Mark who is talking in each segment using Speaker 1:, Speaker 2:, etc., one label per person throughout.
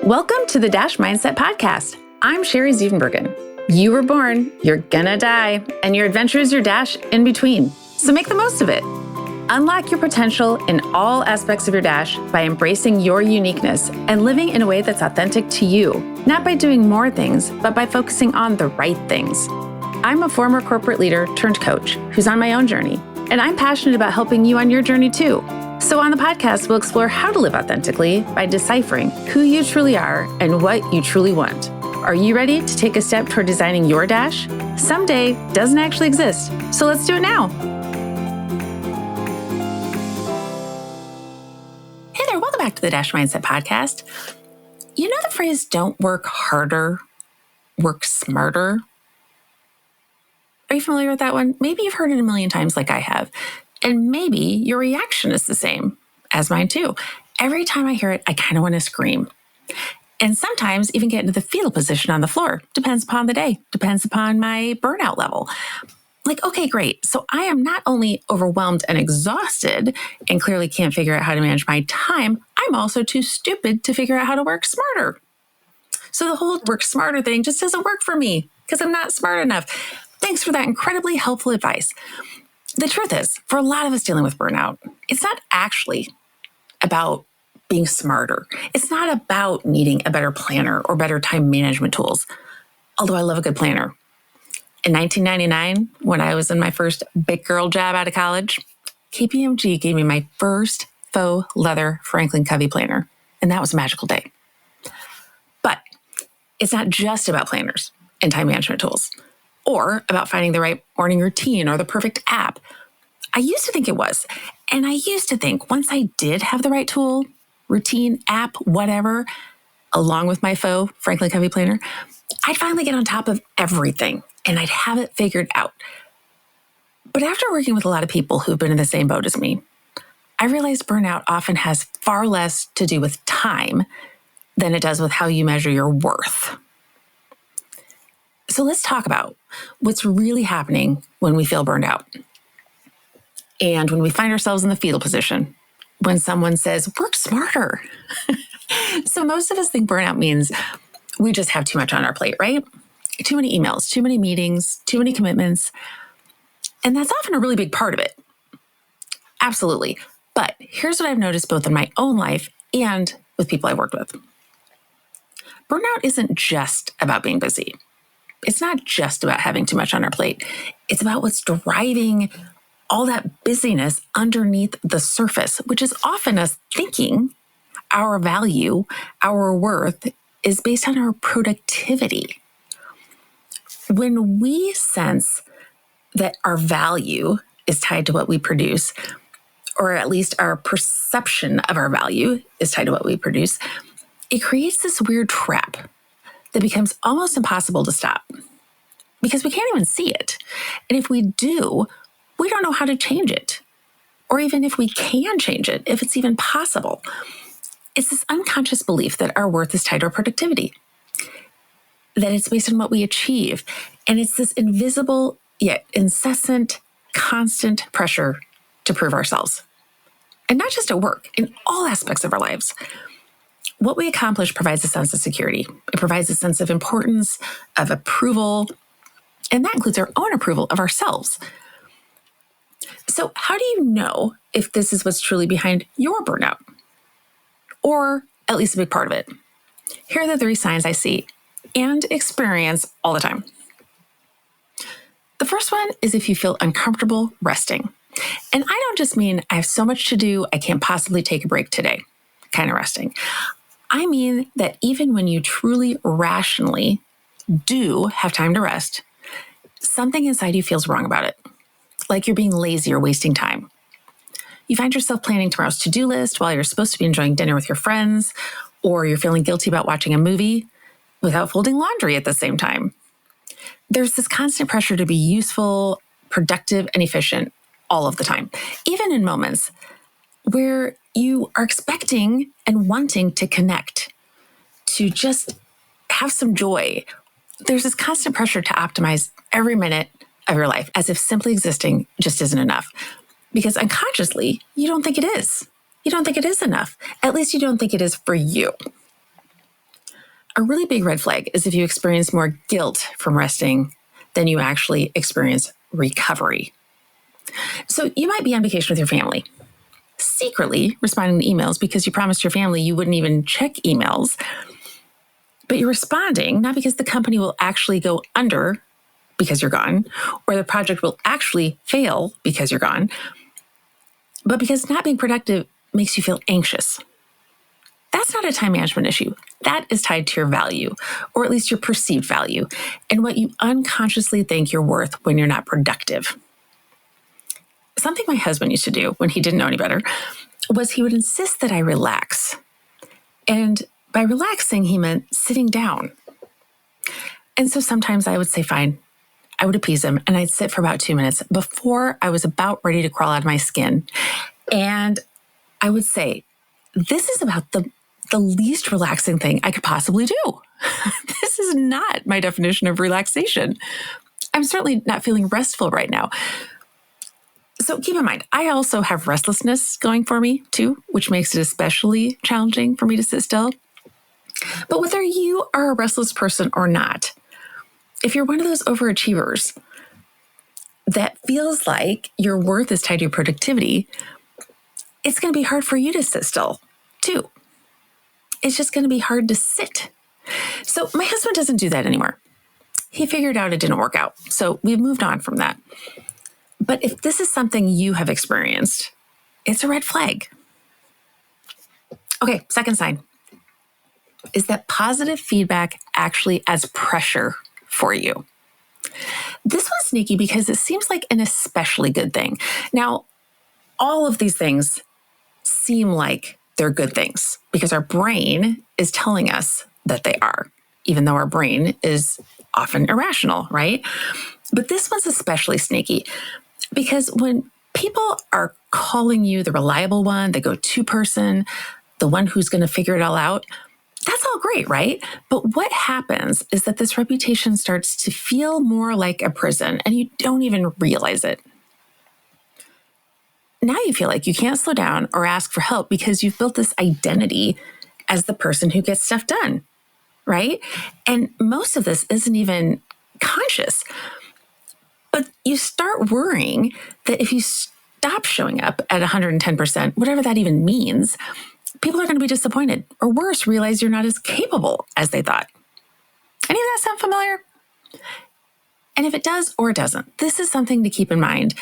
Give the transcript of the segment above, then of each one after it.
Speaker 1: Welcome to the Dash Mindset Podcast. I'm Sherry Zievenbergen. You were born, you're gonna die, and your adventure is your dash in between. So make the most of it. Unlock your potential in all aspects of your dash by embracing your uniqueness and living in a way that's authentic to you, not by doing more things, but by focusing on the right things. I'm a former corporate leader turned coach who's on my own journey, and I'm passionate about helping you on your journey too. So on the podcast, we'll explore how to live authentically by deciphering who you truly are and what you truly want. Are you ready to take a step toward designing your dash? Someday doesn't actually exist, so let's do it now. Hey there, welcome back to the Dash Mindset Podcast. You know the phrase, don't work harder, work smarter? Are you familiar with that one? Maybe you've heard it a million times like I have. And maybe your reaction is the same as mine too. Every time I hear it, I kind of want to scream. And sometimes even get into the fetal position on the floor. Depends upon the day, depends upon my burnout level. Like, okay, great. So I am not only overwhelmed and exhausted and clearly can't figure out how to manage my time, I'm also too stupid to figure out how to work smarter. So the whole work smarter thing just doesn't work for me because I'm not smart enough. Thanks for that incredibly helpful advice. The truth is, for a lot of us dealing with burnout, it's not actually about being smarter. It's not about needing a better planner or better time management tools, although I love a good planner. In 1999, when I was in my first big girl job out of college, KPMG gave me my first faux leather Franklin Covey planner, and that was a magical day. But it's not just about planners and time management tools, or about finding the right morning routine or the perfect app. I used to think it was. And I used to think once I did have the right tool, routine, app, whatever, along with my faux Franklin Covey planner, I'd finally get on top of everything and I'd have it figured out. But after working with a lot of people who've been in the same boat as me, I realized burnout often has far less to do with time than it does with how you measure your worth. So let's talk about what's really happening when we feel burned out. And when we find ourselves in the fetal position, when someone says, work smarter. So most of us think burnout means we just have too much on our plate, right? Too many emails, too many meetings, too many commitments. And that's often a really big part of it. Absolutely. But here's what I've noticed both in my own life and with people I've worked with. Burnout isn't just about being busy. It's not just about having too much on our plate. It's about what's driving all that busyness underneath the surface, which is often us thinking our value, our worth is based on our productivity. When we sense that our value is tied to what we produce, or at least our perception of our value is tied to what we produce, it creates this weird trap that becomes almost impossible to stop because we can't even see it. And if we do, we don't know how to change it. Or even if we can change it, if it's even possible. It's this unconscious belief that our worth is tied to our productivity, that it's based on what we achieve. And it's this invisible yet incessant, constant pressure to prove ourselves. And not just at work, in all aspects of our lives. What we accomplish provides a sense of security. It provides a sense of importance, of approval, and that includes our own approval of ourselves. So how do you know if this is what's truly behind your burnout? Or at least a big part of it? Here are the 3 signs I see and experience all the time. The first one is if you feel uncomfortable resting. And I don't just mean I have so much to do, I can't possibly take a break today, kind of resting. I mean that even when you truly rationally do have time to rest, something inside you feels wrong about it. Like you're being lazy or wasting time. You find yourself planning tomorrow's to-do list while you're supposed to be enjoying dinner with your friends, or you're feeling guilty about watching a movie without folding laundry at the same time. There's this constant pressure to be useful, productive, and efficient all of the time, even in moments where you are expecting and wanting to connect, to just have some joy. There's this constant pressure to optimize every minute of your life as if simply existing just isn't enough. Because unconsciously, you don't think it is. You don't think it is enough. At least you don't think it is for you. A really big red flag is if you experience more guilt from resting than you actually experience recovery. So you might be on vacation with your family, secretly responding to emails because you promised your family you wouldn't even check emails. But you're responding not because the company will actually go under because you're gone, or the project will actually fail because you're gone, but because not being productive makes you feel anxious. That's not a time management issue. That is tied to your value, or at least your perceived value, and what you unconsciously think you're worth when you're not productive. Something my husband used to do when he didn't know any better was he would insist that I relax. And by relaxing, he meant sitting down. And so sometimes I would say, fine. I would appease him and I'd sit for about 2 minutes before I was about ready to crawl out of my skin. And I would say, this is about the least relaxing thing I could possibly do. This is not my definition of relaxation. I'm certainly not feeling restful right now. So keep in mind, I also have restlessness going for me too, which makes it especially challenging for me to sit still. But whether you are a restless person or not, if you're one of those overachievers that feels like your worth is tied to your productivity, it's going to be hard for you to sit still too. It's just going to be hard to sit. So my husband doesn't do that anymore. He figured out it didn't work out. So we've moved on from that. But if this is something you have experienced, it's a red flag. Okay, second sign is that positive feedback actually adds pressure for you. This one's sneaky because it seems like an especially good thing. Now, all of these things seem like they're good things because our brain is telling us that they are, even though our brain is often irrational, right? But this one's especially sneaky because when people are calling you the reliable one, the go-to person, the one who's going to figure it all out, that's all great, right? But what happens is that this reputation starts to feel more like a prison and you don't even realize it. Now you feel like you can't slow down or ask for help because you've built this identity as the person who gets stuff done, right? And most of this isn't even conscious. But you start worrying that if you stop showing up at 110%, whatever that even means, people are going to be disappointed, or worse, realize you're not as capable as they thought. Any of that sound familiar? And if it does or it doesn't, this is something to keep in mind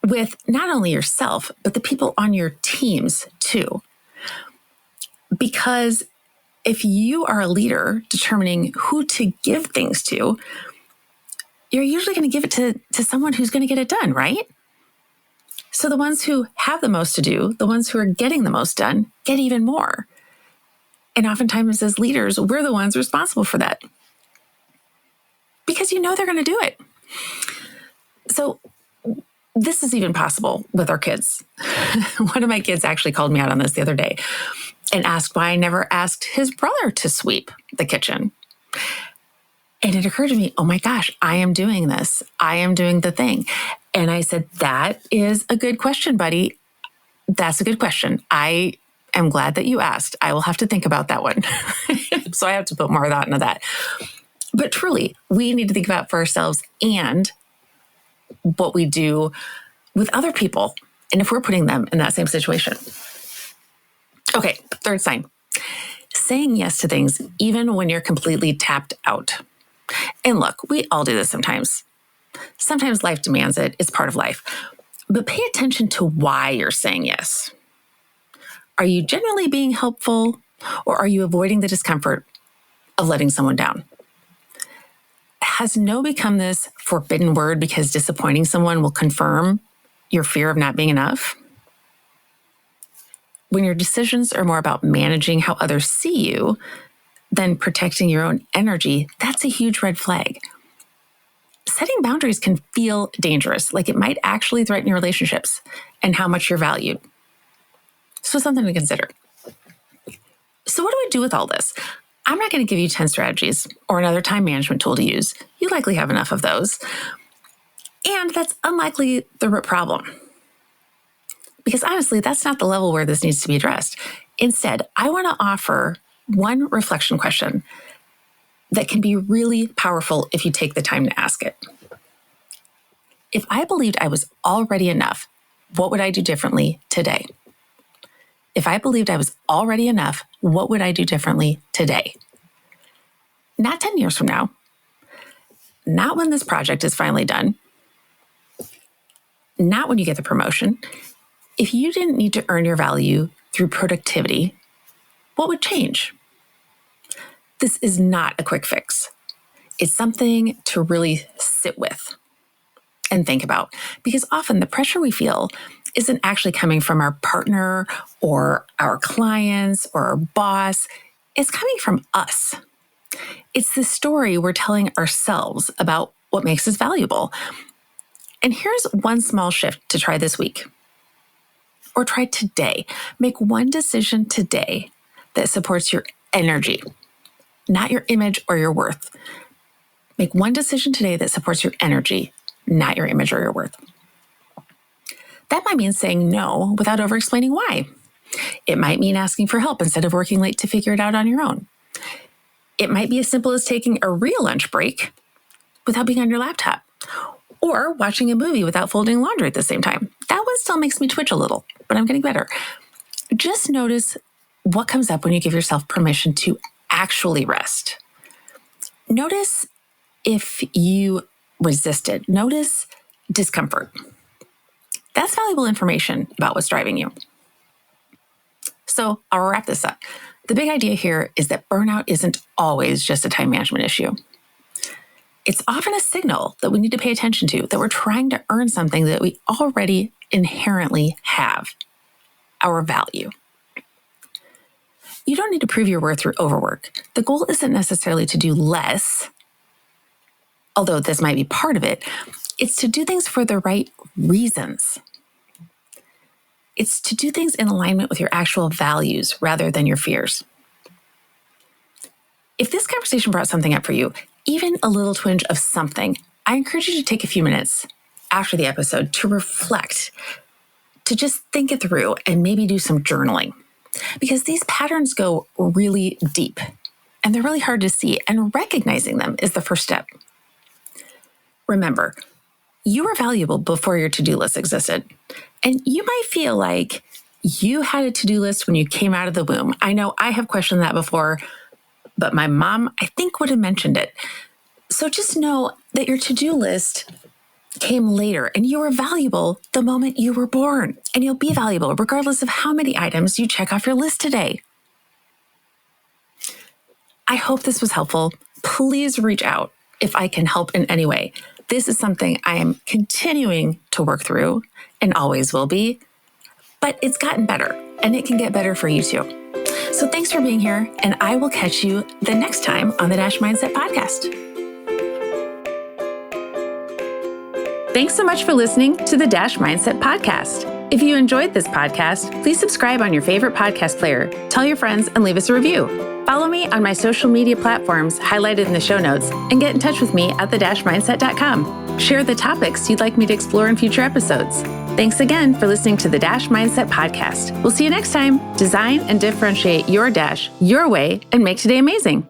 Speaker 1: with not only yourself, but the people on your teams too. Because if you are a leader determining who to give things to, you're usually going to give it to someone who's going to get it done, right? So the ones who have the most to do, the ones who are getting the most done, get even more. And oftentimes as leaders, we're the ones responsible for that. Because you know they're going to do it. So this is even possible with our kids. One of my kids actually called me out on this the other day and asked why I never asked his brother to sweep the kitchen. And it occurred to me, oh my gosh, I am doing this. I am doing the thing. And I said, that is a good question, buddy. That's a good question. I am glad that you asked. I will have to think about that one. So I have to put more thought into that. But truly, we need to think about for ourselves and what we do with other people. And if we're putting them in that same situation. Okay, third sign. Saying yes to things even when you're completely tapped out. And look, we all do this sometimes. Sometimes life demands it. It's part of life. But pay attention to why you're saying yes. Are you genuinely being helpful, or are you avoiding the discomfort of letting someone down? Has no become this forbidden word because disappointing someone will confirm your fear of not being enough? When your decisions are more about managing how others see you than protecting your own energy, that's a huge red flag. Setting boundaries can feel dangerous, like it might actually threaten your relationships and how much you're valued. So something to consider. So what do I do with all this? I'm not going to give you 10 strategies or another time management tool to use. You likely have enough of those. And that's unlikely the root problem. Because honestly, that's not the level where this needs to be addressed. Instead, I want to offer one reflection question that can be really powerful if you take the time to ask it. If I believed I was already enough, what would I do differently today? If I believed I was already enough, what would I do differently today? Not 10 years from now. Not when this project is finally done. Not when you get the promotion. If you didn't need to earn your value through productivity, what would change? This is not a quick fix. It's something to really sit with and think about, because often the pressure we feel isn't actually coming from our partner or our clients or our boss. It's coming from us. It's the story we're telling ourselves about what makes us valuable. And here's one small shift to try this week, or try today. Make one decision today that supports your energy, not your image or your worth. Make one decision today that supports your energy, not your image or your worth. That might mean saying no without over-explaining why. It might mean asking for help instead of working late to figure it out on your own. It might be as simple as taking a real lunch break without being on your laptop, or watching a movie without folding laundry at the same time. That one still makes me twitch a little, but I'm getting better. Just notice what comes up when you give yourself permission to actually rest. Notice if you resisted. Notice discomfort. That's valuable information about what's driving you. So I'll wrap this up. The big idea here is that burnout isn't always just a time management issue. It's often a signal that we need to pay attention to, that we're trying to earn something that we already inherently have, our value. You don't need to prove your worth through overwork. The goal isn't necessarily to do less, although this might be part of it. It's to do things for the right reasons. It's to do things in alignment with your actual values rather than your fears. If this conversation brought something up for you, even a little twinge of something, I encourage you to take a few minutes after the episode to reflect, to just think it through and maybe do some journaling. Because these patterns go really deep and they're really hard to see, and recognizing them is the first step. Remember, you were valuable before your to-do list existed. And you might feel like you had a to-do list when you came out of the womb. I know I have questioned that before, but my mom, I think, would have mentioned it. So just know that your to-do list came later, and you were valuable the moment you were born. And you'll be valuable regardless of how many items you check off your list today. I hope this was helpful. Please reach out if I can help in any way. This is something I am continuing to work through and always will be, but it's gotten better and it can get better for you too. So thanks for being here, and I will catch you the next time on the Dash Mindset Podcast. Thanks so much for listening to the Dash Mindset Podcast. If you enjoyed this podcast, please subscribe on your favorite podcast player, tell your friends, and leave us a review. Follow me on my social media platforms highlighted in the show notes, and get in touch with me at thedashmindset.com. Share the topics you'd like me to explore in future episodes. Thanks again for listening to the Dash Mindset Podcast. We'll see you next time. Design and differentiate your dash your way and make today amazing.